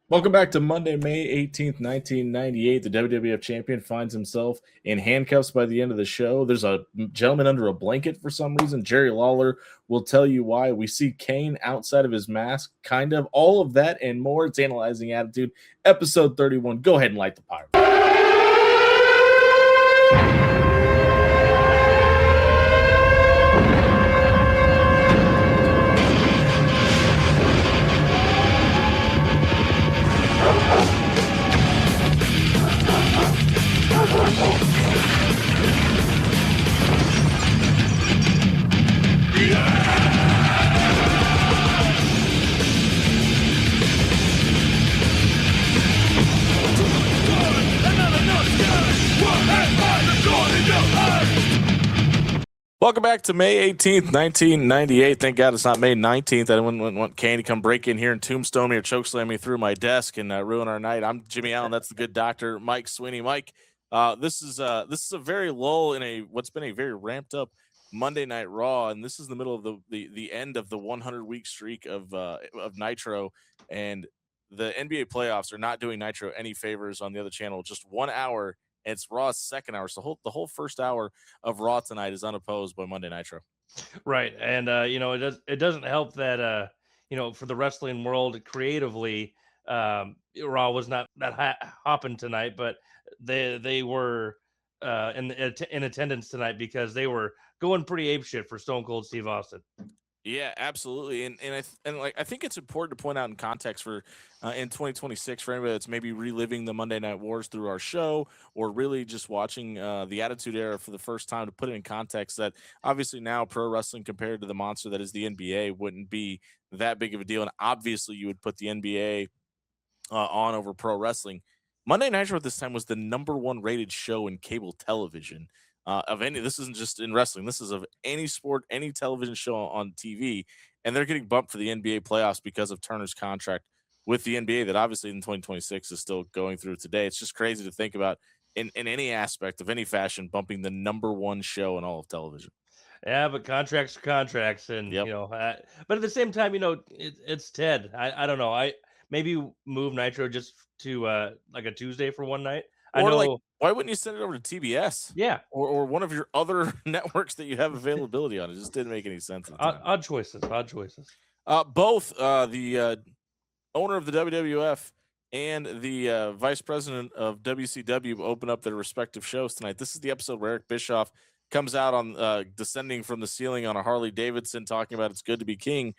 Welcome back to Monday, May 18th, 1998. The WWF Champion finds himself in handcuffs by the end of the show. There's a gentleman under a blanket for some reason. Jerry Lawler will tell you why. We see Kane outside of his mask, kind of. All of that and more. It's Analyzing Attitude, episode 31. Go ahead and light the pyro. Welcome back to May 18th, 1998. Thank God it's not May 19th. I wouldn't want Kane to come break in here and tombstone me or chokeslam me through my desk and ruin our night. I'm Jimmy Allen. That's the good doctor, Mike Sweeney. Mike, this is a very lull in what's been a very ramped up Monday Night Raw, and this is the middle of the end of the 100-week streak of Nitro, and the NBA playoffs are not doing Nitro any favors on the other channel. Just 1 hour. It's Raw's second hour. So the whole first hour of Raw tonight is unopposed by Monday Nitro. Right. And, it doesn't help that, for the wrestling world creatively, Raw was not that hopping tonight, but they were in attendance tonight because they were going pretty apeshit for Stone Cold Steve Austin. Yeah, absolutely, and I think it's important to point out in context for in 2026 for anybody that's maybe reliving the Monday Night Wars through our show or really just watching the Attitude Era for the first time, to put it in context that obviously now pro wrestling compared to the monster that is the NBA wouldn't be that big of a deal, and obviously you would put the NBA on over pro wrestling. Monday Nitro at this time was the #1 rated show in cable television. Of any, this isn't just in wrestling. This is of any sport, any television show on TV, and they're getting bumped for the NBA playoffs because of Turner's contract with the NBA that obviously in 2026 is still going through today. It's just crazy to think about in any aspect of any fashion bumping the #1 show in all of television. Yeah, but contracts are contracts, and Yep. but at the same time, it's Ted. I don't know. I maybe move Nitro just to like a Tuesday for one night. I Or know. like, why wouldn't you send it over to TBS? Yeah. Or one of your other networks that you have availability on? It just didn't make any sense. At the time. Odd choices. Odd choices. Both the owner of the WWF and the vice president of WCW open up their respective shows tonight. This is the episode where Eric Bischoff comes out on descending from the ceiling on a Harley Davidson, talking about it's good to be king.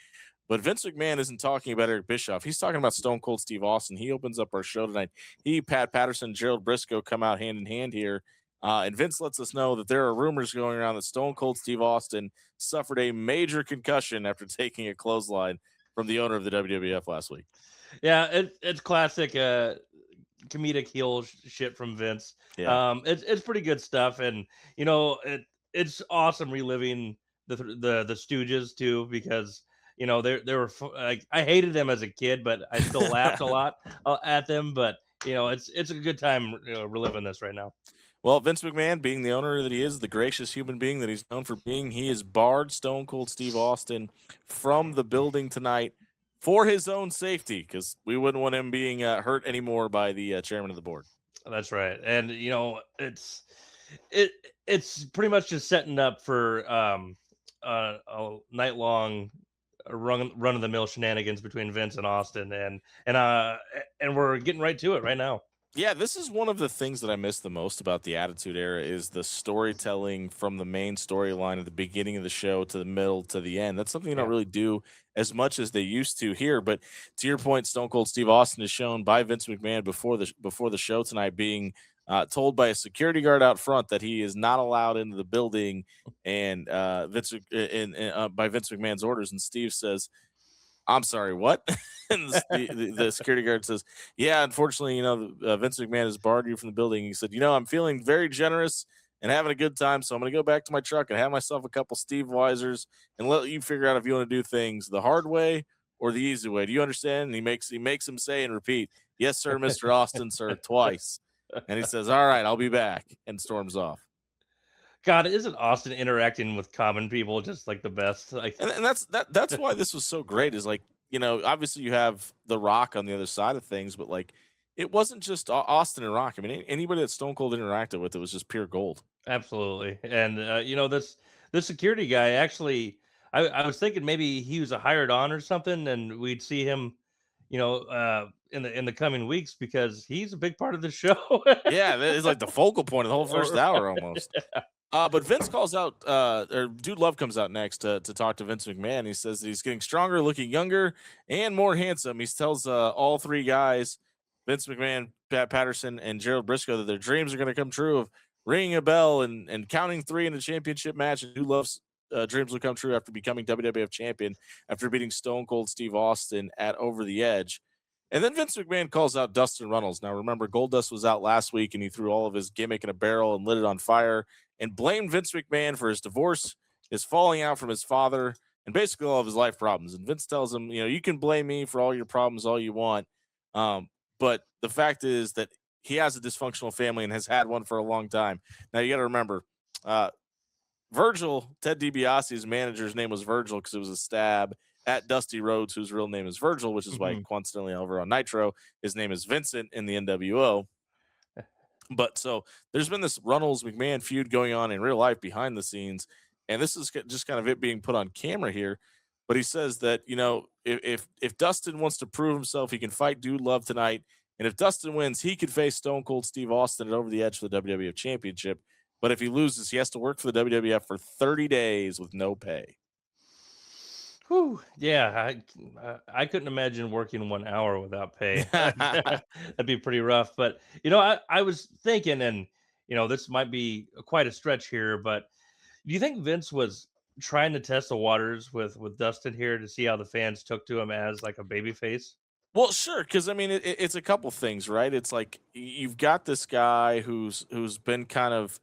But Vince McMahon isn't talking about Eric Bischoff. He's talking about Stone Cold Steve Austin. He opens up our show tonight. Pat Patterson, Gerald Briscoe come out hand in hand here. And Vince lets us know that there are rumors going around that Stone Cold Steve Austin suffered a major concussion after taking a clothesline from the owner of the WWF last week. Yeah, it's classic comedic heel shit from Vince. Yeah. It's pretty good stuff, and it's awesome reliving the Stooges too, because they were like, I hated them as a kid, but I still laughed a lot at them. But it's a good time reliving this right now. Well, Vince McMahon, being the owner that he is, the gracious human being that he's known for being, he has barred Stone Cold Steve Austin from the building tonight for his own safety, because we wouldn't want him being hurt anymore by the chairman of the board. That's right, and it's pretty much just setting up for a night-long run-of-the-mill shenanigans between Vince and Austin, and we're getting right to it right now. Yeah, this is one of the things that I miss the most about the Attitude Era is the storytelling from the main storyline at the beginning of the show to the middle to the end. That's something you don't really do as much as they used to here. But to your point, Stone Cold Steve Austin is shown by Vince McMahon before the show tonight, being told by a security guard out front that he is not allowed into the building, and by Vince McMahon's orders. And Steve says, "I'm sorry, what?" And the security guard says, "Yeah, unfortunately, Vince McMahon has barred you from the building." He said, "I'm feeling very generous and having a good time, so I'm going to go back to my truck and have myself a couple Steve Weisers and let you figure out if you want to do things the hard way or the easy way. Do you understand?" And he makes him say and repeat, "Yes, sir, Mr. Austin, sir," twice. And he says, "All right, I'll be back," and storms off. God, isn't Austin interacting with common people just like the best? And that's why this was so great, is like obviously you have The Rock on the other side of things, but like it wasn't just Austin and Rock. I mean, anybody that Stone Cold interacted with, it was just pure gold. Absolutely. And this security guy actually, I was thinking maybe he was a hired on or something, and we'd see him, in the coming weeks because he's a big part of the show. Yeah, that is like the focal point of the whole first Or- hour almost. But Vince calls out, or Dude Love comes out next to talk to Vince McMahon. He says that he's getting stronger, looking younger, and more handsome. He tells all three guys, Vince McMahon, Pat Patterson, and Gerald Briscoe, that their dreams are going to come true of ringing a bell and counting three in a championship match. And Dude Love's dreams will come true after becoming WWF champion after beating Stone Cold Steve Austin at Over the Edge. And then Vince McMahon calls out Dustin Runnels. Now, remember, Goldust was out last week and he threw all of his gimmick in a barrel and lit it on fire and blamed Vince McMahon for his divorce, his falling out from his father, and basically all of his life problems. And Vince tells him, you can blame me for all your problems all you want. But the fact is that he has a dysfunctional family and has had one for a long time. Now, you got to remember, Virgil, Ted DiBiase's manager's name was Virgil because it was a stab at Dusty Rhodes, whose real name is Virgil, which is why Mhm. coincidentally over on Nitro, his name is Vincent in the NWO. But so there's been this Runnels McMahon feud going on in real life behind the scenes, and this is just kind of it being put on camera here. But he says that if Dustin wants to prove himself, he can fight Dude Love tonight, and if Dustin wins, he could face Stone Cold Steve Austin at Over the Edge for the WWF Championship. But if he loses, he has to work for the WWF for 30 days with no pay. Whew, yeah, I couldn't imagine working 1 hour without pay. That'd be pretty rough. But I was thinking, and this might be quite a stretch here, but do you think Vince was trying to test the waters with Dustin here to see how the fans took to him as like a baby face? Well, sure, because I mean, it's a couple things, right? It's like you've got this guy who's been kind of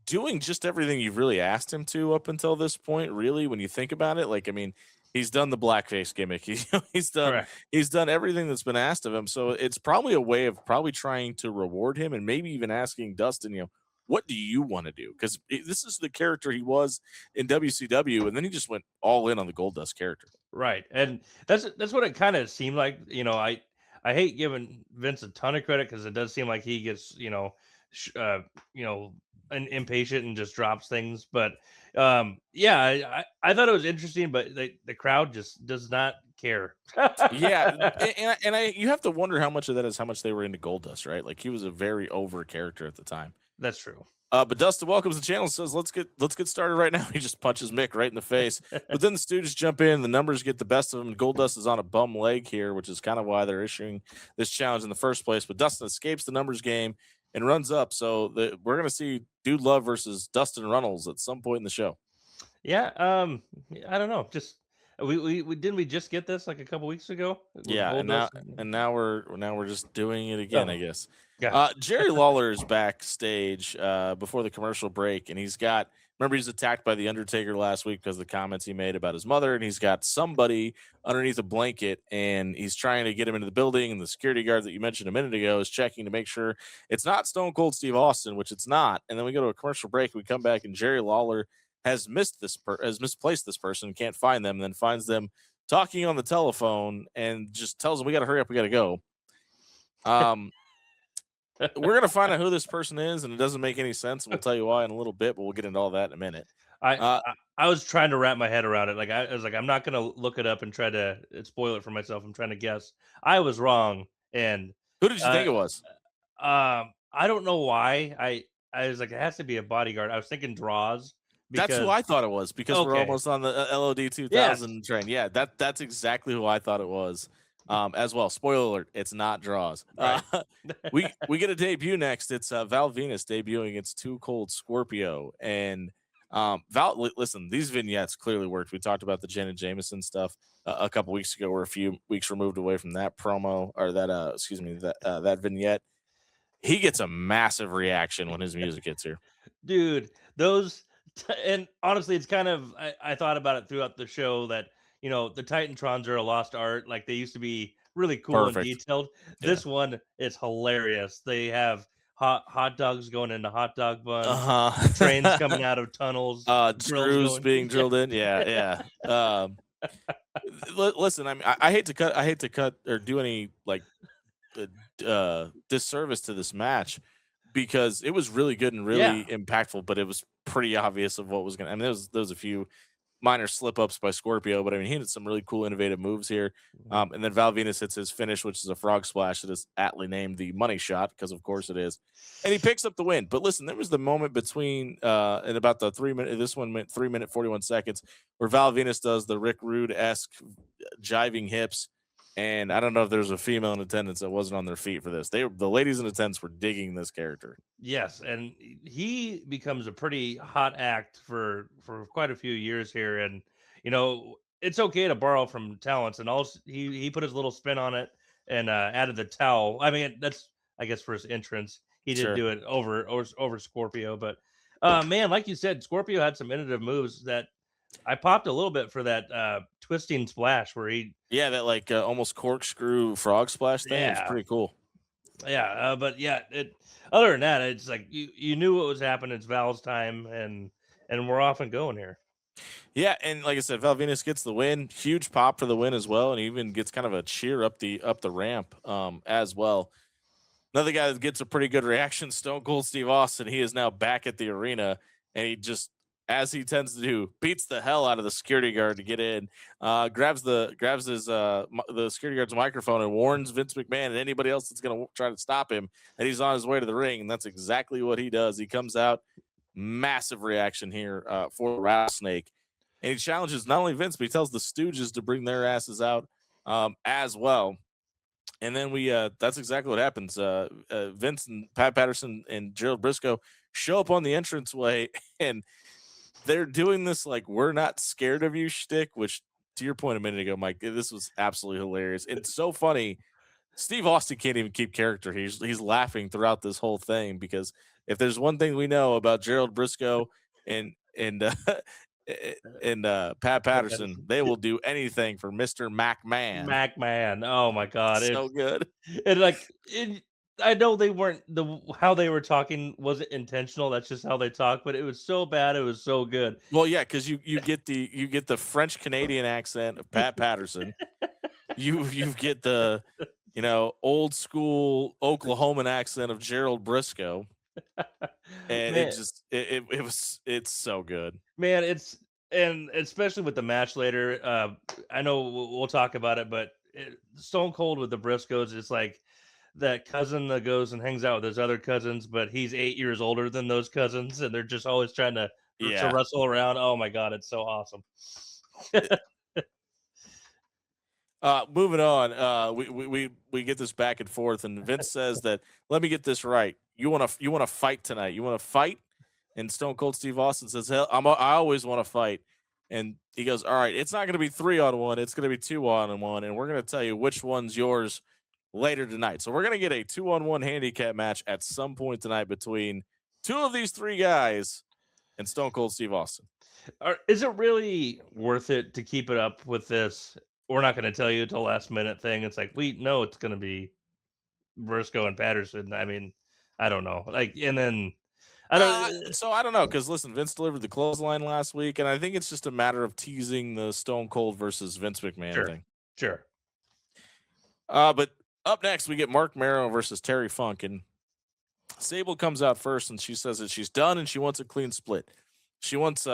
doing just everything you've really asked him to up until this point, really, when you think about it. Like, I mean, he's done the blackface gimmick. He's done Correct. he's done everything that's been asked of him. So it's probably a way of probably trying to reward him and maybe even asking Dustin, what do you want to do? Because this is the character he was in WCW, and then he just went all in on the Goldust character. Right. And that's what it kind of seemed like. I hate giving Vince a ton of credit because it does seem like he gets, sh- uh, you know, impatient and just drops things. But yeah, I thought it was interesting, but the crowd just does not care. Yeah, you have to wonder how much of that is how much they were into Goldust, right? Like he was a very over character at the time. That's true. But Dustin welcomes the channel and says, let's get started right now. He just punches Mick right in the face. But then the Stooges jump in, the numbers get the best of him, and Goldust is on a bum leg here, which is kind of why they're issuing this challenge in the first place. But Dustin escapes the numbers game and runs up. So we're gonna see Dude Love versus Dustin Runnels at some point in the show. Yeah. I don't know. Just we didn't we just get this like a couple weeks ago with Yeah, and now Goldust? and now we're just doing it again, I Oh, guess. gotcha. Jerry Lawler is backstage before the commercial break, and remember he's attacked by the Undertaker last week because of the comments he made about his mother, and he's got somebody underneath a blanket, and he's trying to get him into the building, and the security guard that you mentioned a minute ago is checking to make sure it's not Stone Cold Steve Austin, which it's not. And then we go to a commercial break, we come back, and Jerry Lawler has misplaced this person, can't find them, and then finds them talking on the telephone and just tells them, we got to hurry up, we got to go. We're going to find out who this person is, and it doesn't make any sense. We'll tell you why in a little bit, but we'll get into all that in a minute. I, Uh, I was trying to wrap my head around it. Like I was like, I'm not gonna look it up and try to spoil it for myself. I'm trying to guess. I was wrong, and who did you uh, think it was? I don't know why. I was like, it has to be a bodyguard. I was thinking draws That's who because I thought it was because we're okay, almost on the LOD yes, 2000 train. Yeah, that's exactly who I thought it was. As well, spoiler alert, it's not draws. right. We get a debut next. It's Val Venus debuting against Too Cold Scorpio, and listen, these vignettes clearly worked. We talked about the Jen and Jameson stuff a couple weeks ago. We're a few weeks removed away from that promo or that excuse me that vignette. He gets a massive reaction when his music hits here. Dude, and honestly, it's kind of I thought about it throughout the show that the Titantrons are a lost art. Like they used to be really cool and Perfect. detailed. Yeah. This one is hilarious. They have hot dogs going into hot dog buns, trains Uh-huh. coming out of tunnels, drills Screws going. being drilled in. Yeah, yeah. Listen, I hate to cut or do any like disservice to this match because it was really good and Yeah. really impactful, but it was pretty obvious of what was going to. I mean, there was a few minor slip ups by Scorpio, but I mean, he had some really cool, innovative moves here. Mhm. And then Val Venus hits his finish, which is a frog splash that is aptly named the money shot, because of course it is. And he picks up the win. But listen, there was the moment between in about the 3 minute, this one went 3 minute 41 seconds, where Val Venus does the Rick Rude esque jiving hips. And I don't know if there's a female in attendance that wasn't on their feet for this. The ladies in attendance were digging this character. Yes, and he becomes a pretty hot act for quite a few years here, and it's okay to borrow from talents, and also he put his little spin on it and added the towel. I mean, that's I guess for his entrance, he did Sure. do it over Scorpio, but man, like you said, Scorpio had some innovative moves that I popped a little bit for that twisting splash where he Yeah, that like almost corkscrew frog splash thing. It was yeah pretty cool. yeah, but yeah, it. Other than that, it's like you knew what was happening. It's Val's time, and we're off and going here. Yeah, and like I said, Val Venus gets the win. Huge pop for the win as well, and even gets kind of a cheer up the ramp as well. Another guy that gets a pretty good reaction, Stone Cold Steve Austin. He is now back at the arena, and he just, as he tends to do, beats the hell out of the security guard to get in. Grabs his the security guard's microphone and warns Vince McMahon and anybody else that's going to try to stop him that he's on his way to the ring, and that's exactly what he does. He comes out, massive reaction here for Rattlesnake, and he challenges not only Vince, but he tells the Stooges to bring their asses out as well. And then that's exactly what happens. Vince and Pat Patterson and Gerald Briscoe show up on the entranceway, and they're doing this like we're not scared of you shtick, which to your point a minute ago, Mike, this was absolutely hilarious. It's so funny. Steve Austin can't even keep character. He's laughing throughout this whole thing because if there's one thing we know about Gerald Briscoe and and Pat Patterson, they will do anything for Mr. McMahon. McMahon, oh my god, So good. I know they weren't how they were talking wasn't intentional. That's just how they talk, but it was so bad, it was so good. Well, yeah, because you get the French Canadian accent of Pat Patterson. You get the old school Oklahoman accent of Gerald Briscoe, and Man, it's so good. man, it's and especially with the match later. I know we'll talk about it, but Stone Cold with the Briscoes, it's like that cousin that goes and hangs out with his other cousins, but he's 8 years older than those cousins, and they're just always trying to Yeah. wrestle around. Oh my god, it's so awesome. Moving on. We get this back and forth, and Vince says that let me get this right. You want to fight tonight? You want to fight? And Stone Cold Steve Austin says, "Hell, I always want to fight." And he goes, "All right, it's not going to be 3-on-1. It's going to be 2-on-1, and we're going to tell you which one's yours later tonight. So we're going to get a 2-on-1 handicap match at some point tonight between two of these three guys and Stone Cold Steve Austin." Is it really worth it to keep it up with this? We're not going to tell you till last minute thing. It's like we know it's going to be Briscoe and Patterson. I mean, I don't know. Like, and then I don't. So I don't know because listen, Vince delivered the clothesline last week, and I think it's just a matter of teasing the Stone Cold versus Vince McMahon Sure, thing. sure. But up next, we get Mark Marrow versus Terry Funk, and Sable comes out first, and she says that she's done and she wants a clean split. She wants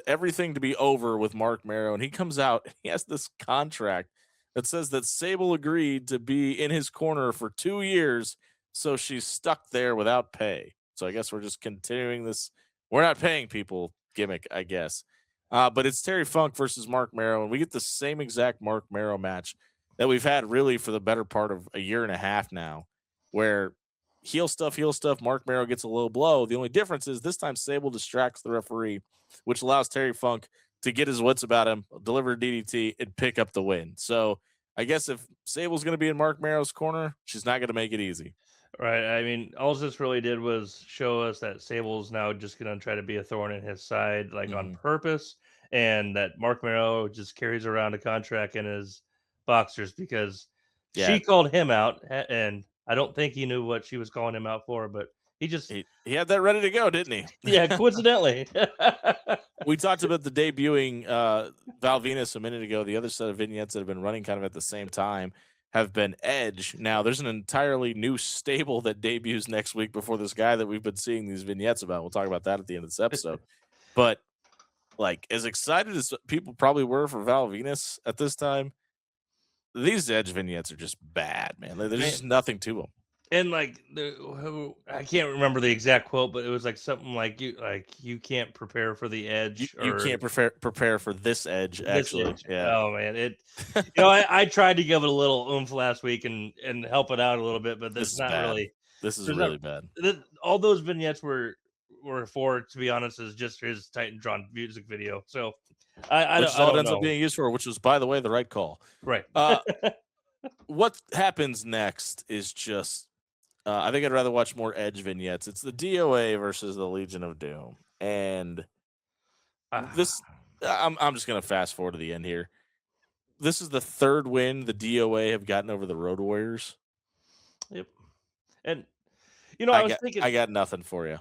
everything to be over with Mark Marrow, and he comes out and he has this contract that says that Sable agreed to be in his corner for 2 years, so she's stuck there without pay. So I guess we're just continuing this. We're not paying people gimmick, I guess. But it's Terry Funk versus Mark Marrow, and we get the same exact Mark Marrow match that we've had really for the better part of a year and a half now, where heel stuff, heel stuff. Mark Marrow gets a low blow. The only difference is this time Sable distracts the referee, which allows Terry Funk to get his wits about him, deliver a DDT, and pick up the win. So I guess if Sable's going to be in Mark Marrow's corner, she's not going to make it easy. Right. I mean, all this really did was show us that Sable's now just going to try to be a thorn in his side, like on Mhm. purpose, and that Mark Marrow just carries around a contract in his boxers because Yeah, she called him out, and I don't think he knew what she was calling him out for, but he just, he had that ready to go, didn't he? yeah, coincidentally. we talked about the debuting Val Venus a minute ago. The other set of vignettes that have been running kind of at the same time have been Edge. Now, there's an entirely new stable that debuts next week before this guy that we've been seeing these vignettes about. We'll talk about that at the end of this episode. But like, as excited as people probably were for Val Venus at this time, these Edge vignettes are just bad, man. There's Man, just nothing to them. and like I can't remember the exact quote, but it was like something like you can't prepare for the You edge you or can't prepare for this Edge, this actually. edge. Yeah. Oh man, I tried to give it a little oomph last week and help it out a little bit, but This there's is not bad. really This is there's not really bad. all those vignettes were for, to be honest, is just his Titan drawn music video. So Which is I all it don't ends up know. being used for, which was, by the way, the right call. Right. Uh, what happens next is just, I think I'd rather watch more Edge vignettes. It's the DOA versus the Legion of Doom, and this, I'm just gonna fast forward to the end here. This is the third win the DOA have gotten over the Road Warriors. Yep. And I was thinking, I got nothing for you.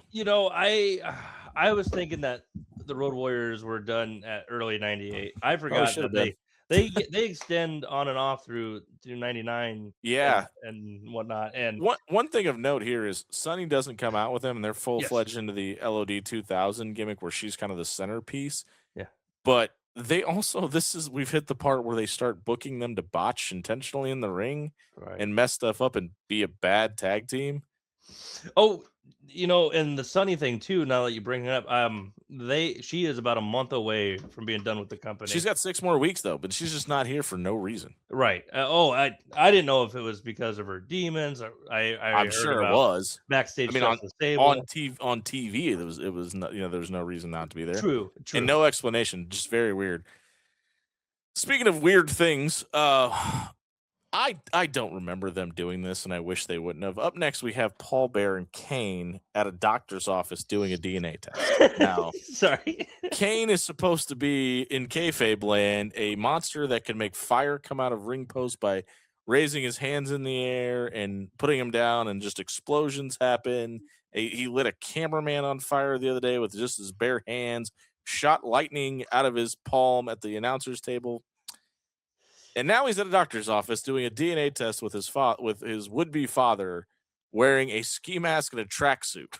I was thinking that the Road Warriors were done at early '98. I Probably forgot should have that been. they extend on and off through '99 Yeah. and whatnot. And One thing of note here is Sonny doesn't come out with them, and they're full yes, fledged into the LOD 2000 gimmick where she's kind of the centerpiece. yeah, But they also, we've hit the part where they start booking them to botch intentionally in the ring right. and mess stuff up and be a bad tag team. Oh, and the Sunny thing too. Now that you bring it up, she is about a month away from being done with the company. She's got 6 more weeks though, but she's just not here for no reason. Right. I didn't know if it was because of her demons. I I'm heard sure it about was. backstage I mean, stuff with Sable. on TV, it was no, there was no reason not to be there, True, and true. no explanation. Just very weird. Speaking of weird things, I don't remember them doing this, and I wish they wouldn't have. Up next, we have Paul Bear and Kane at a doctor's office doing a DNA test. Now, Sorry. Kane is supposed to be in kayfabe land a monster that can make fire come out of ring posts by raising his hands in the air and putting him down, and just explosions happen. He lit a cameraman on fire the other day with just his bare hands, shot lightning out of his palm at the announcer's table. And now he's at a doctor's office doing a DNA test with his would-be father wearing a ski mask and a tracksuit.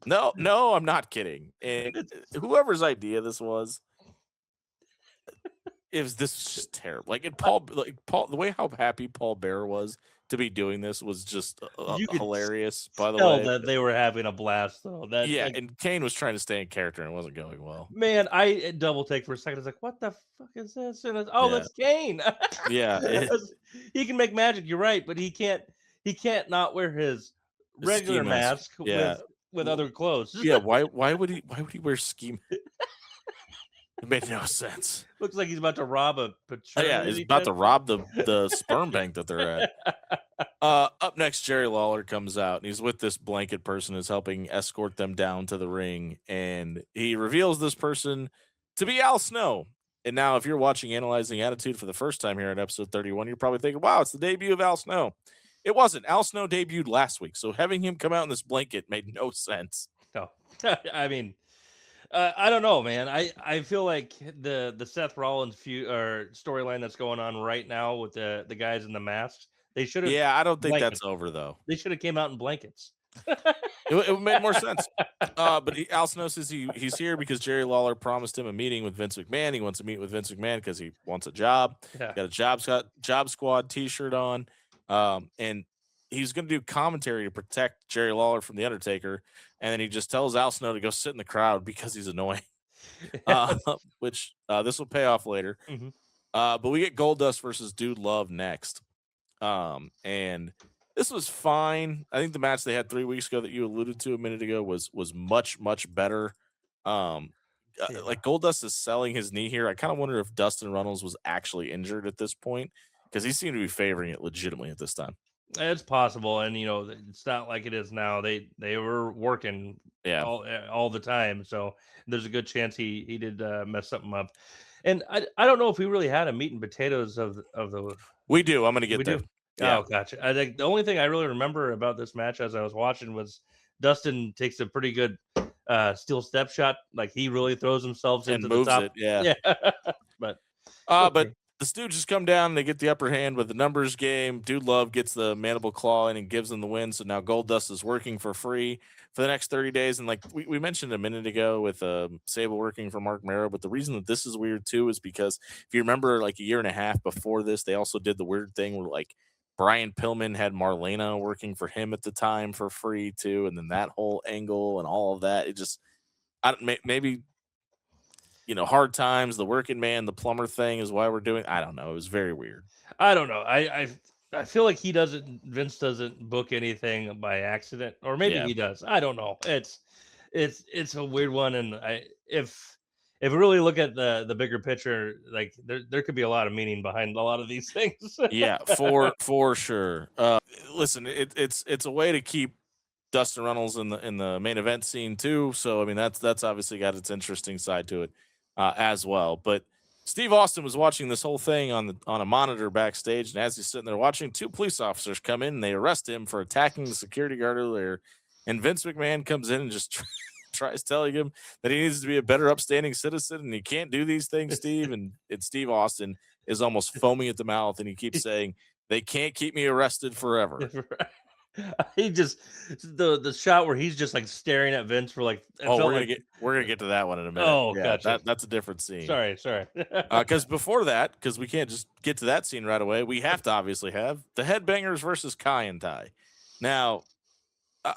No, I'm not kidding. And whoever's idea this was this was just terrible. Like Paul, the way how happy Paul Bear was to be doing this was just You could hilarious. By the tell way, that they were having a blast, though. That yeah, like, and Kane was trying to stay in character and it wasn't going well. man, I double take for a second. I was like, "What the fuck is this?" And Yeah. that's Kane. Yeah, He can make magic. You're right, but he can't. He can't not wear his ski regular mask. mask Yeah. with other clothes. Yeah, why would he wear ski? It made no sense. Looks like he's about to rob a Oh, yeah, he's paternity about to test. rob the sperm bank that they're at. Up next, Jerry Lawler comes out and he's with this blanket person who's helping escort them down to the ring, and he reveals this person to be Al Snow. And now, if you're watching Analyzing Attitude for the first time here in episode 31, you're probably thinking, "Wow, it's the debut of Al Snow." It wasn't. Al Snow debuted last week, so having him come out in this blanket made no sense. No, I mean, I don't know, man. I feel like the Seth Rollins storyline that's going on right now with the guys in the masks. They should have Yeah, I don't think blankets. that's over though. They should have came out in blankets. It made more sense. But Al Snow says he's here because Jerry Lawler promised him a meeting with Vince McMahon. He wants to meet with Vince McMahon because he wants a job. Yeah. Got a job squad T-shirt on, and he's going to do commentary to protect Jerry Lawler from the Undertaker. And then he just tells Al Snow to go sit in the crowd because he's annoying. Which this will pay off later. Mm-hmm. But we get Goldust versus Dude Love next. And this was fine. I think the match they had 3 weeks ago that you alluded to a minute ago was much better. Like Goldust is selling his knee here. I kind of wonder if Dustin Runnels was actually injured at this point because he seemed to be favoring it legitimately at this time. It's possible, and it's not like it is now. They were working all the time, so there's a good chance he did mess something up. And I don't know if we really had a meat and potatoes of the. We do. I'm going to get We there. do. Yeah. Oh, gotcha. I think the only thing I really remember about this match as I was watching was Dustin takes a pretty good steel step shot. Like he really throws himself and into the moves top. it. Yeah. Yeah, but But okay. the Stooges come down, they get the upper hand with the numbers game. Dude Love gets the mandible claw in and gives them the win. So now Goldust is working for free for the next 30 days. And like we mentioned a minute ago with Sable working for Mark Marrow, but the reason that this is weird too is because if you remember like a year and a half before this, they also did the weird thing where like Brian Pillman had Marlena working for him at the time for free too. And then that whole angle and all of that, it just, maybe hard times, the working man, the plumber thing is why we're doing. I don't know. It was very weird. I don't know. I feel like he doesn't. Vince doesn't book anything by accident, or maybe Yeah. he does. I don't know. It's a weird one, and if we really look at the bigger picture, like there could be a lot of meaning behind a lot of these things. Yeah, for sure. Listen, it's a way to keep Dustin Runnels in the main event scene too. So I mean that's obviously got its interesting side to it as well. But Steve Austin was watching this whole thing on a monitor backstage, and as he's sitting there watching, two police officers come in and they arrest him for attacking the security guard earlier. And Vince McMahon comes in and just tries telling him that he needs to be a better upstanding citizen and he can't do these things, Steve. And it's Steve Austin is almost foaming at the mouth, and he keeps saying, "They can't keep me arrested forever." He just the shot where he's just like staring at Vince for like it Oh, felt we're gonna like get we're gonna get to that one in a minute. oh Yeah, gotcha. that's a different scene. Sorry. Because before that, because we can't just get to that scene right away, we have to obviously have the Headbangers versus Kai and Tai. Now,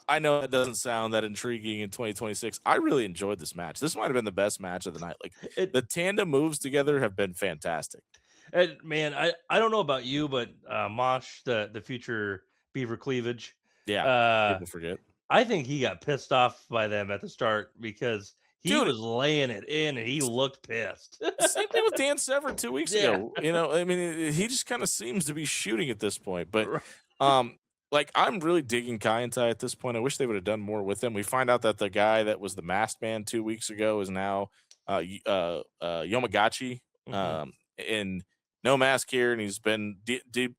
I know that doesn't sound that intriguing in 2026. I really enjoyed this match. This might have been the best match of the night. Like It the tandem moves together have been fantastic. And man, I don't know about you, but Mosh, the future Beaver Cleavage, Yeah, uh, people forget. I think he got pissed off by them at the start because he Dude, was laying it in and he looked pissed. same thing with Dan Severn 2 weeks Yeah. ago. I mean, he just kind of seems to be shooting at this point. But Right. like I'm really digging Kai and Tai at this point. I wish they would have done more with him. We find out that the guy that was the masked man 2 weeks ago is now Yomagachi. Mhm. In no mask here, and he's been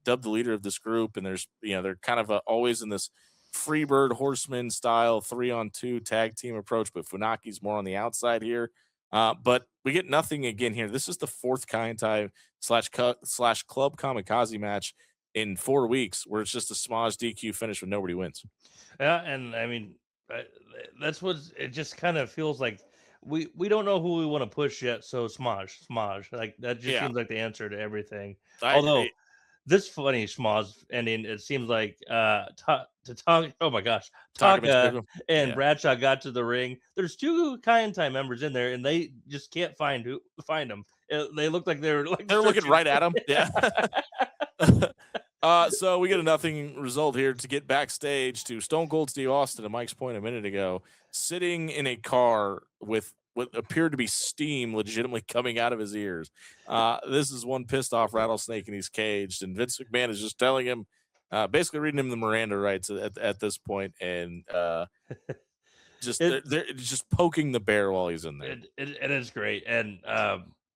dubbed the leader of this group. And there's they're kind of always in this Freebird Horseman style 3-on-2 tag team approach, but Funaki's more on the outside here. But we get nothing again here. This is the fourth Kai and Tai slash Club Kamikaze match in 4 weeks, where it's just a Smaj DQ finish when nobody wins. Yeah, and I mean uh, that's what it just kind of feels like. We don't know who we want to push yet, so Smaj, like that just Yeah, seems like the answer to everything. I Although agree. this funny schmoz ending, it seems like to talk. Oh my gosh, Taka Taka Michinoku. and Yeah, Bradshaw got to the ring. There's two Kaientai members in there, and they just can't find them. They look like they're like they're looking searching. right at him. Yeah. So we get a nothing result here to get backstage to Stone Cold Steve Austin, to Mike's point a minute ago, sitting in a car with what appeared to be steam legitimately coming out of his ears. This is one pissed off rattlesnake, and he's caged. And Vince McMahon is just telling him, basically reading him the Miranda rights at this point, and just It, they're just poking the bear while he's in there. it is great, and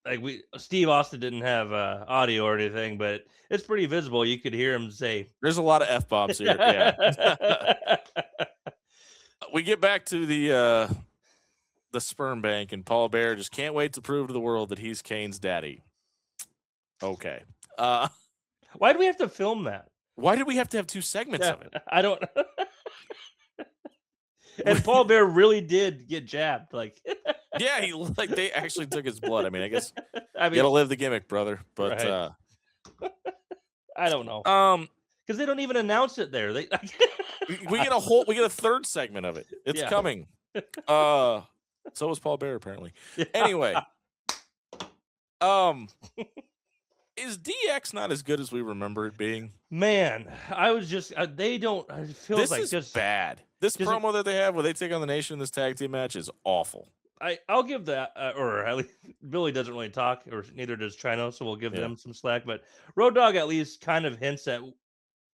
like Steve Austin didn't have audio or anything, but it's pretty visible. You could hear him say, There's a lot of f bombs here. Yeah. We get back to the sperm bank, and Paul Bear just can't wait to prove to the world that he's Kane's daddy. Okay. "Why do we have to film that?" Why did we have to have two segments Yeah, of it? I don't. And Paul Bear really did get jabbed. Like, Yeah, they actually took his blood. I mean, I guess I you mean, gotta live the gimmick, brother. But right. I don't know um because they don't even announce it there. They, we get a third segment of it. It's yeah. coming. So was Paul Bear apparently. Anyway, um is DX not as good as we remember it being? Man, I was just they don't. It feels This like is just bad. This just promo that they have where they take on the Nation in this tag team match is awful. I'll give that, or at least Billy doesn't really talk, or neither does Chino, so we'll give Yeah. them some slack. But Road Dogg at least kind of hints at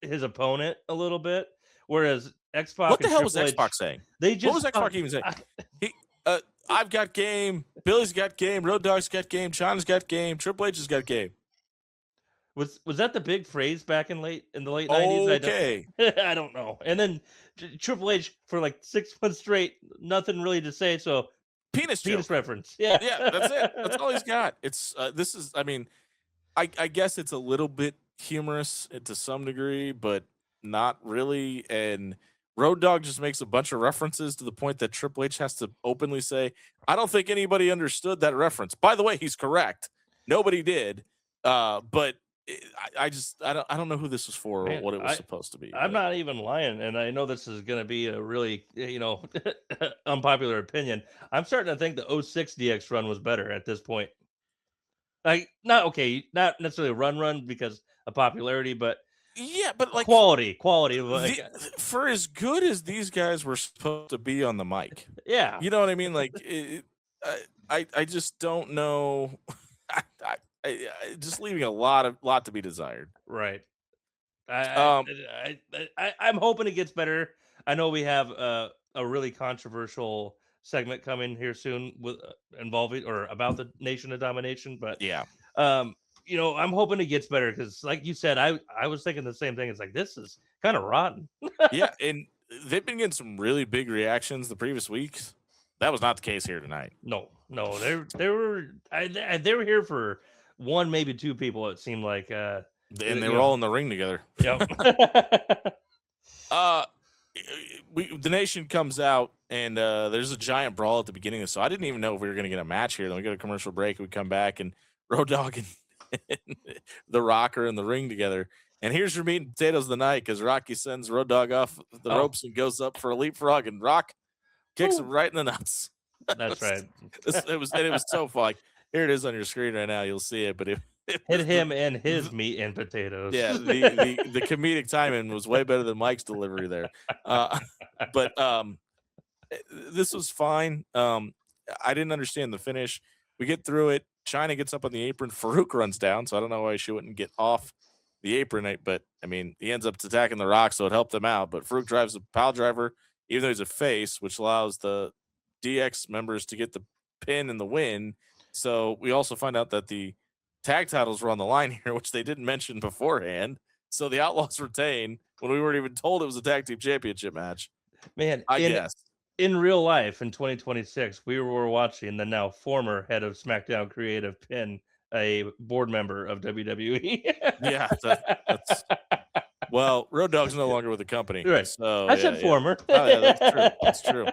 his opponent a little bit, whereas X Pac What the and hell was Triple X H, Pac saying? they just What was X Pac even saying? He, I've got game. Billy's got game. Road Dogg's got game. China's got game. Triple H's got game. Was that the big phrase back in the late 90s? I don't Okay, I don't know. And then Triple H for like 6 months straight, nothing really to say. So penis penis joke. reference. Yeah. Yeah, that's it. That's all he's got. It's this is. I mean, I guess it's a little bit humorous to some degree, but not really. And Road Dogg just makes a bunch of references to the point that Triple H has to openly say, "I don't think anybody understood that reference." By the way, he's correct. Nobody did. But I don't know who this was for or Man, what it was supposed to be. I'm But not even lying, and I know this is going to be a really, unpopular opinion. I'm starting to think the '06 DX run was better at this point. Like, not okay, not necessarily run because of popularity, but yeah, but like quality. Like, for as good as these guys were supposed to be on the mic, yeah, you know what I mean? Like, I just don't know. Just leaving a lot to be desired. right. Um, I'm hoping it gets better. I know we have a really controversial segment coming here soon with involving or about the Nation of Domination, but yeah, um, I'm hoping it gets better because, like you said, I was thinking the same thing. It's like this is kind of rotten. yeah, and they've been getting some really big reactions the previous weeks. That was not the case here tonight, No, they were here for one, maybe two people. It seemed like, and they were all in the ring together. yep. Uh, the nation comes out and there's a giant brawl at the beginning of so I didn't even know if we were gonna get a match here. Then we go to commercial break, we come back and Road Dogg and the Rock are in the ring together. And here's your meat and potatoes of the night because Rocky sends Road Dogg off the Oh, ropes and goes up for a leapfrog, and Rock kicks him woo. right in the nuts. That's right. It was so fun. Like, here it is on your screen right now. You'll see it, but it Hit was him and his meat and potatoes. yeah, the comedic timing was way better than Mike's delivery there. Uh, but this was fine. I didn't understand the finish. We get through it. China gets up on the apron. Farouk runs down, so I don't know why she wouldn't get off the apron. But I mean, he ends up attacking the Rock, so it helped him out. But Farouk drives a pile driver, even though he's a face, which allows the DX members to get the pin and the win. So we also find out that the tag titles were on the line here, which they didn't mention beforehand. So the Outlaws retain when we weren't even told it was a tag team championship match. Man, I guess. in real life in 2026, we were watching the now former head of SmackDown Creative pin a board member of WWE. Yeah, that's well, Road Dogg's no longer with the company. Right. So I yeah, said yeah. former. Oh yeah, that's true. That's true.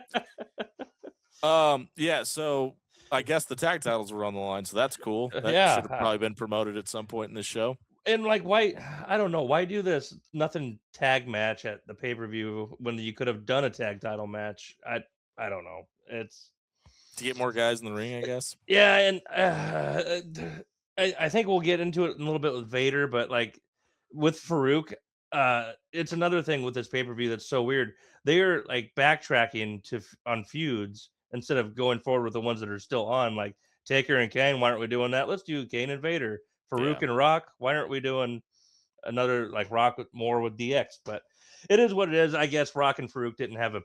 Yeah, so I guess the tag titles were on the line, so that's cool. That should have Yeah. probably been promoted at some point in this show And like, why? I don't know. Why do this nothing tag match at the pay per view when you could have done a tag title match? I don't know. It's to get more guys in the ring, I guess. yeah, and I think we'll get into it in a little bit with Vader, but like with Farouk, it's another thing with this pay per view that's so weird. They're like backtracking on feuds instead of going forward with the ones that are still on. Like Taker and Kane, why aren't we doing that? Let's do Kane and Vader. Yeah. Farouk and Rock, why aren't we doing another like Rock more with DX? But it is what it is. I guess Rock and Farouk didn't have a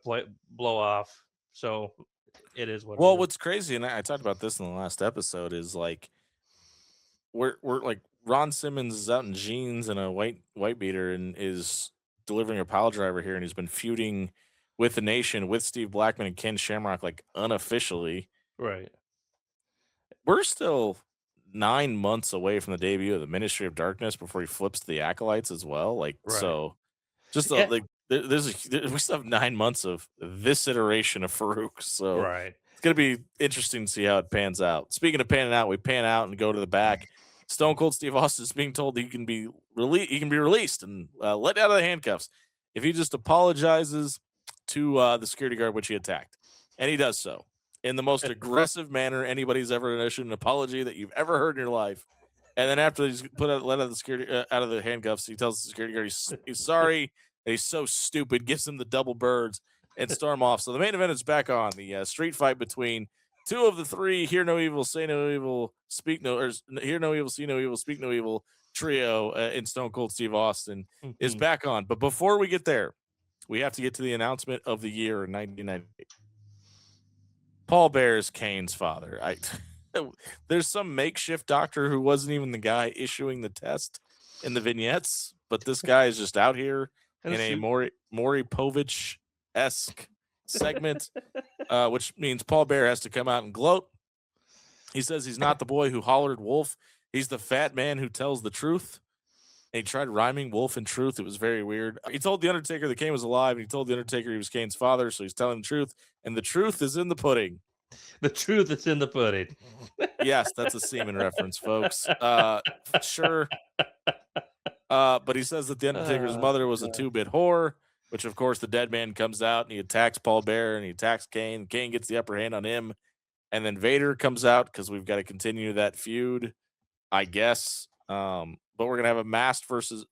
blow off, so it is what it Well, is. what's crazy, and I talked about this in the last episode, is like we're like Ron Simmons is out in jeans and a white beater and is delivering a pile driver here, and he's been feuding with the nation with Steve Blackman and Ken Shamrock like unofficially. Right. We're still 9 months away from the debut of the Ministry of Darkness before he flips to the Acolytes as well. Like Right. so, just Yeah. like we still have 9 months of this iteration of Farouk. So Right. it's gonna be interesting to see how it pans out. Speaking of panning out, we pan out and go to the back. Stone Cold Steve Austin is being told he can be released and let out of the handcuffs if he just apologizes to the security guard which he attacked, and he does so in the most aggressive manner anybody's ever issued an apology that you've ever heard in your life. And then after he's let out of the security out of the handcuffs, he tells the security guard he's sorry that he's so stupid, gives him the double birds, and storm off. So the main event is back on the street fight between two of the three hear no evil, say no evil, speak no, or hear no evil, see no evil, speak no evil trio in Stone Cold Steve Austin is Mhm. back on. But before we get there, we have to get to the announcement of the year in 1998. Paul Bear is Kane's father. There's some makeshift doctor who wasn't even the guy issuing the test. in the vignettes, but this guy is just out here In a in a suit. Maury Povich esque segment, which means Paul Bear has to come out and gloat. He says he's not the boy who hollered wolf. He's the fat man who tells the truth. And he tried rhyming wolf and truth. It was very weird. He told the Undertaker that Kane was alive, and he told the Undertaker he was Kane's father, so he's telling the truth. And the truth is in the pudding. The truth is in the pudding. Yes, that's a semen reference, folks. Sure. But he says that the Undertaker's Oh, mother was a God. two-bit whore, which of course the dead man comes out and he attacks Paul Bear and he attacks Kane. Kane gets the upper hand on him, and then Vader comes out because we've got to continue that feud, I guess. But we're gonna have a mask versus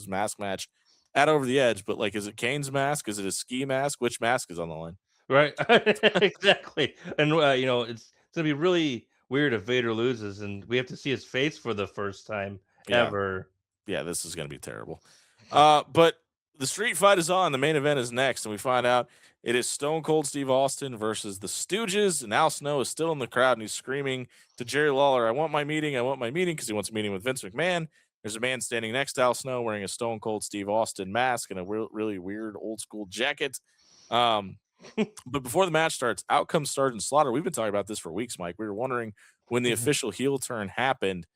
mask match at Over the Edge. But like, is it Kane's mask? Is it a ski mask? Which mask is on the line? Right. Exactly. And, it's gonna be really weird if Vader loses and we have to see his face for the first time Yeah, ever. yeah, this is gonna be terrible. But the street fight is on. The main event is next, and we find out it is Stone Cold Steve Austin versus the Stooges. And Al Snow is still in the crowd, and he's screaming to Jerry Lawler, "I want my meeting! I want my meeting!" Because he wants a meeting with Vince McMahon. There's a man standing next to Al Snow wearing a Stone Cold Steve Austin mask and a really weird old school jacket. Um, but before the match starts, out comes Sergeant Slaughter. We've been talking about this for weeks, Mike. We were wondering when the Mhm. official heel turn happened.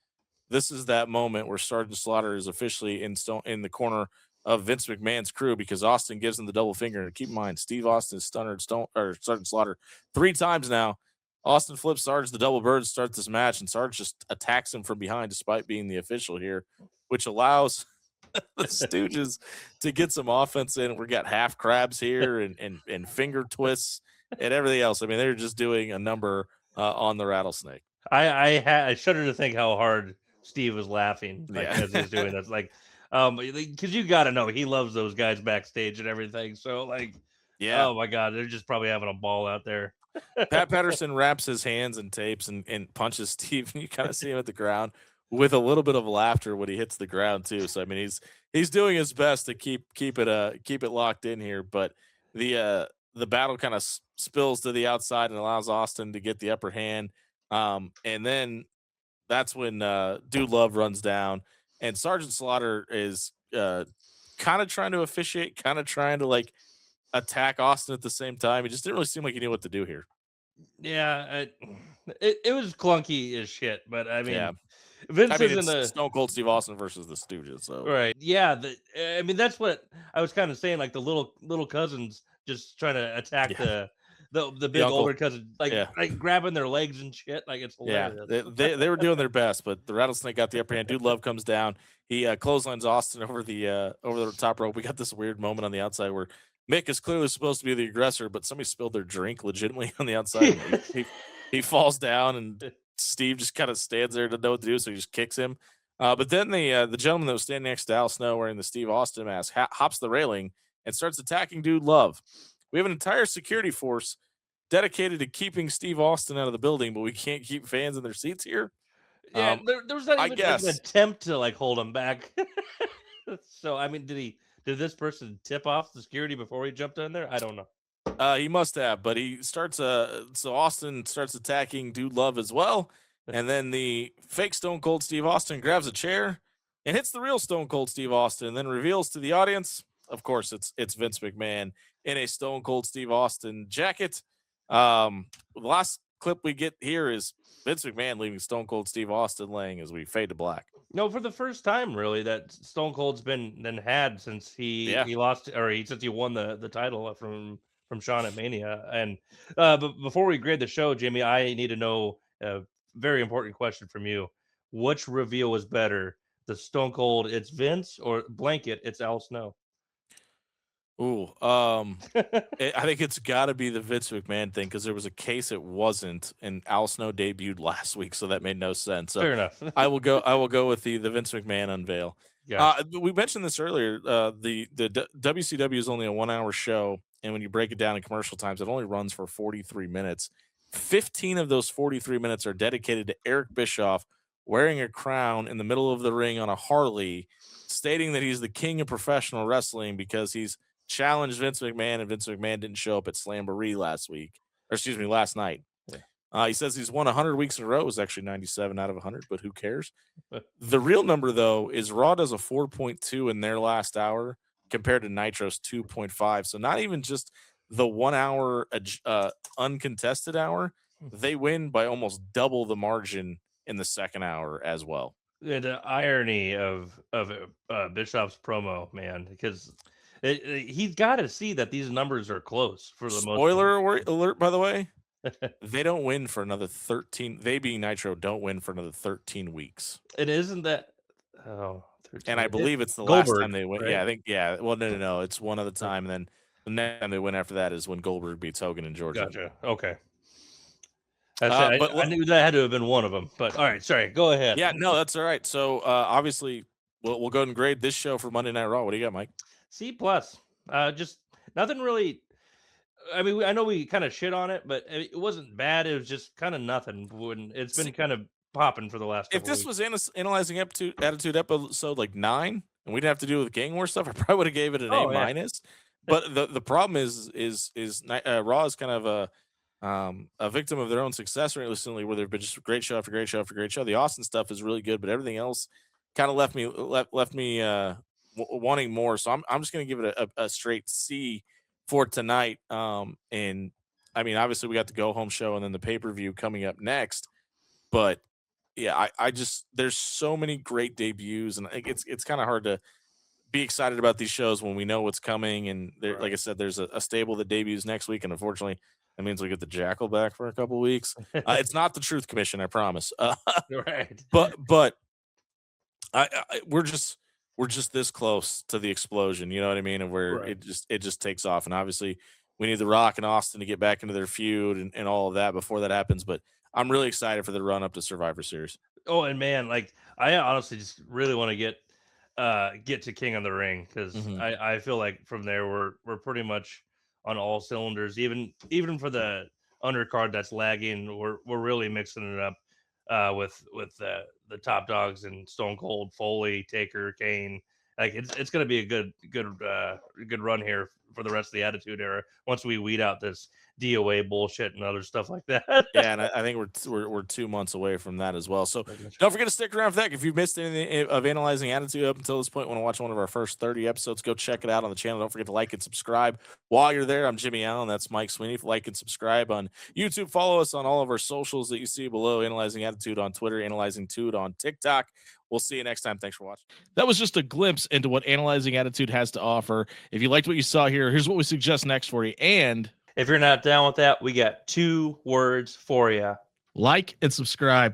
This is that moment where Sergeant Slaughter is officially in the corner of Vince McMahon's crew because Austin gives him the double finger. And keep in mind, Steve Austin has stunnered Sergeant Slaughter 3 times now. Austin flips Sarge the double bird, starts this match, and Sarge just attacks him from behind despite being the official here, which allows the Stooges to get some offense in. We got half crabs here and finger twists and everything else. I mean, they're just doing a number on the rattlesnake. I shudder to think how hard Steve was laughing, like, Yeah. as he was doing this, like, because you gotta know he loves those guys backstage and everything, so, like, Yeah. oh my god, they're just probably having a ball out there. Pat Patterson wraps his hands in tapes and punches Steve, and you kind of see him at the ground with a little bit of laughter when he hits the ground too. So I mean, he's doing his best to keep it locked in here, but the battle kind of spills to the outside and allows Austin to get the upper hand. And then that's when Dude Love runs down, and Sergeant Slaughter is kind of trying to officiate, kind of trying to like attack Austin at the same time. It just didn't really seem like he knew what to do here. Yeah, it was clunky as shit, but I Yeah. mean, I Vince mean, isn't it's a Stone Cold Steve Austin versus the Stooges, so right. Yeah, I mean that's what I was kind of saying. Like the little cousins just trying to attack yeah, the the big uncle, older cousin, like yeah, grabbing their legs and shit. Like it's yeah. hilarious. They were doing their best, but the Rattlesnake got the upper hand. Dude Love comes down. He clotheslines Austin over the top rope. We got this weird moment on the outside where Mick is clearly supposed to be the aggressor, but somebody spilled their drink legitimately on the outside, and he falls down, and Steve just kind of stands there, to know what to do, so he just kicks him. But then the gentleman that was standing next to Al Snow wearing the Steve Austin mask hops the railing and starts attacking Dude Love. We have an entire security force dedicated to keeping Steve Austin out of the building, but we can't keep fans in their seats here. Yeah, Um, there was not I even like an guess attempt to like hold him back. So I mean, did this person tip off the security before he jumped in there? I don't know. he must have, but he starts so Austin starts attacking Dude Love as well. And then the fake Stone Cold Steve Austin grabs a chair and hits the real Stone Cold Steve Austin, and then reveals to the audience, of course, it's Vince McMahon in a Stone Cold Steve Austin jacket. The last clip we get here is Vince McMahon leaving Stone Cold Steve Austin laying as we fade to black. No, for the first time, really, that Stone Cold's been had since Yeah. he lost or since he won the title from Shawn at Mania. And but before we grade the show, Jimmy, I need to know a very important question from you. Which reveal was better, the Stone Cold it's Vince or blanket it's Al Snow? Ooh, I think it's got to be the Vince McMahon thing because there was a case it wasn't, and Al Snow debuted last week, so that made no sense. So Fair enough. I will go with the Vince McMahon unveil. Gotcha. We mentioned this earlier. WCW is only a 1 hour show, and when you break it down in commercial times, it only runs for 43 minutes. 15 of those 43 minutes are dedicated to Eric Bischoff wearing a crown in the middle of the ring on a Harley, stating that he's the king of professional wrestling because he's challenged Vince McMahon, and Vince McMahon didn't show up at Slamboree last week, or excuse me, last night. Yeah. He says he's won 100 weeks in a row. It was actually 97 out of 100, but who cares? The real number, though, is Raw does a 4.2 in their last hour compared to Nitro's 2.5. So not even just the 1 hour uncontested hour, they win by almost double the margin in the second hour as well. The irony of Bischoff's promo, man, because he's got to see that these numbers are close for the most. Spoiler alert, by the way. They don't win for another 13. They being Nitro don't win for another 13 weeks. It isn't that. 13. And I believe it's the Goldberg, last time they win. right? Yeah, I think. Yeah. Well, no. It's one other time. And then the next time they win after that is when Goldberg beats Hogan in Georgia. Gotcha. Okay. I knew that had to have been one of them. But all right, sorry. Go ahead. Yeah, no, that's all right. So obviously, we'll go ahead and grade this show for Monday Night Raw. What do you got, Mike? C+. Just nothing really. I mean, I know we kind of shit on it, but it wasn't bad. It was just kind of nothing. It's been kind of popping for the last. If this was analyzing attitude episode like 9, and we didn't have to do with gang war stuff, I probably would have gave it an A minus. But the problem is Raw is kind of a victim of their own success recently, where they've been just great show after great show after great show. The Austin stuff is really good, but everything else kind of left me wanting more. So I'm just going to give it a straight C for tonight. And I mean, obviously we got the go home show and then the pay-per-view coming up next, but yeah, I just, there's so many great debuts, and it's kind of hard to be excited about these shows when we know what's coming. And there, like I said, there's a stable that debuts next week, and unfortunately that means we get the Jackal back for a couple weeks. It's not the Truth Commission, I promise. Right. But we're just this close to the explosion, you know what I mean? And where it just takes off. And obviously we need The Rock and Austin to get back into their feud and all of that before that happens. But I'm really excited for the run up to Survivor Series. Oh, and man, like I honestly just really want to get to King of the Ring, because I feel like from there we're pretty much on all cylinders. Even for the undercard that's lagging, we're really mixing it up with the top dogs and Stone Cold, Foley, Taker, Kane. Like it's going to be a good run here for the rest of the Attitude Era once we weed out this DOA bullshit and other stuff like that. Yeah, and I think we're 2 months away from that as well. So don't forget to stick around for that. If you've missed anything of Analyzing Attitude up until this point, want to watch one of our first 30 episodes, go check it out on the channel. Don't forget to like and subscribe. While you're there, I'm Jimmy Allen. That's Mike Sweeney. Like and subscribe on YouTube. Follow us on all of our socials that you see below. Analyzing Attitude on Twitter, Analyzing Tude on TikTok. We'll see you next time. Thanks for watching. That was just a glimpse into what Analyzing Attitude has to offer. If you liked what you saw here, here's what we suggest next for you. And if you're not down with that, we got 2 words for you. Like and subscribe.